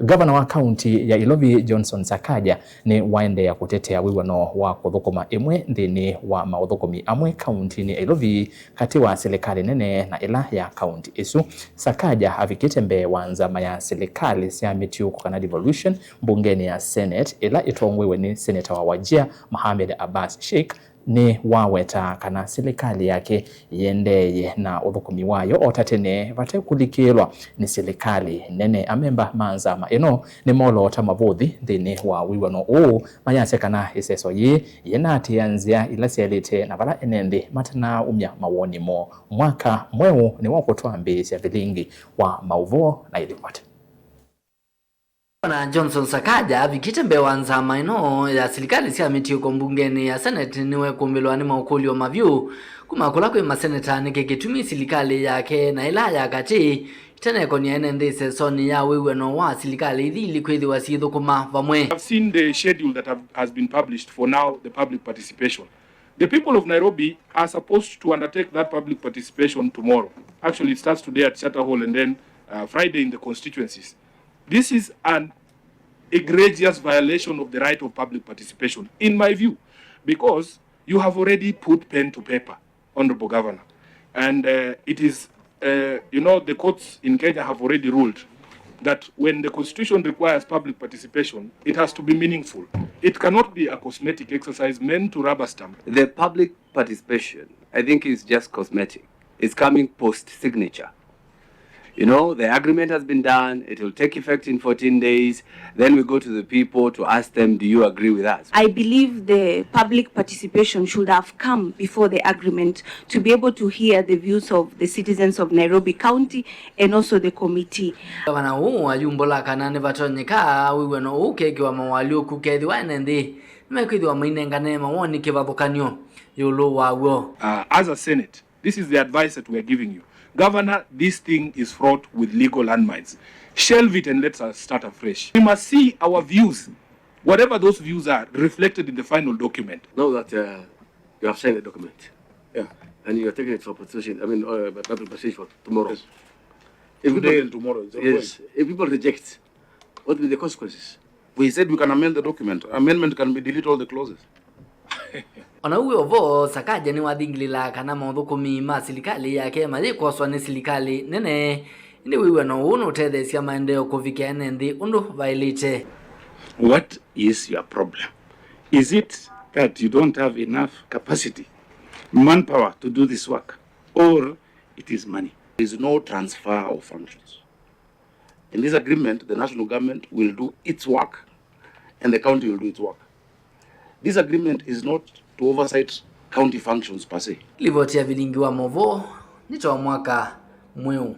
Gavana wa Kaunti ya Ilovi Johnson Sakaja niwaedeea kutetea wiw'ano wa kuthukuma imwe nthini wa mauthukumi amwe kauntini Ilovi kati wa Silikali Nene na ila ya kaunti isu. Sakaja avikite mbee wa nzama ya Silikali cia mitiuuko kana devolution mbungeni ya seneti ila itongoew'e ni seneta wa Wajir Mohamed Abass Sheikh niwaweta kana Silikali yake yiendeeye na uthukumi wayo tene vate kulikilwa ni Silikali Nene amemba manzama ino ni molota mavuthi nthini wa wiw'ano uu mayase kana iseso yi yenatianzia ila sialite na vala enendi matana umya mawoni mo mwaka mweu ni wakutwa mbee cia vilingi wa mauvuo na ilipate. Na Johnson Sakaja avikite mbee wa nzama ino ya Silikali cia mitiuuko mbungeni ya seneti niwe kumbilwa ni maukuli wa mavyu kumakula kwe maseneta nike kitumi Silikali yake na ila ya Kati tene konia nthi sesoni ya wiw'ano wa Silikali ili kwithiwa sithukuma vamwe. I've seen the schedule that has been published for now, the public participation. The people of Nairobi are supposed to undertake that public participation tomorrow. Actually, it starts today at Charter Hall and then Friday in the constituencies. This is an egregious violation of the right of public participation, in my view, because you have already put pen to paper, Honorable Governor. And it is, the courts in Kenya have already ruled that when the Constitution requires public participation, it has to be meaningful. It cannot be a cosmetic exercise meant to rubber stamp. The public participation, I think, is just cosmetic. It's coming post-signature. The agreement has been done, it will take effect in 14 days, then we go to the people to ask them, do you agree with us? I believe the public participation should have come before the agreement to be able to hear the views of the citizens of Nairobi County and also the committee. Gavana huu ayumbola kana ne vatonyeka wiw'ano ukekiwa mawalio kukethiwa enendi nimekwithiwa mainengane mawoni kivathukanio yulu wawo. As a Senate, this is the advice that we are giving you. Governor, this thing is fraught with legal landmines. Shelve it and let us start afresh. We must see our views, whatever those views are, reflected in the final document. Now that you have signed the document, and you are taking it for public participation for tomorrow. Yes. If today and tomorrow. Yes. If people reject, what will be the consequences? We said we can amend the document. Amendment can be delete all the clauses. Ona uwe ovo Sakaja ni wathingilila kana mauthukumi ma Silikali yake mayikwoswa ni Silikali Nene ni wiw'ano uu nutetheesia maendeleo kuvikia enendi undu vailite. What is your problem? Is it that you don't have enough capacity, manpower to do this work, or it is money? There is no transfer of functions. In this agreement, the national government will do its work and the county will do its work. This agreement is not to oversight county functions per se. Livoti ya vilingi wa movo nitoa mwaka mweu.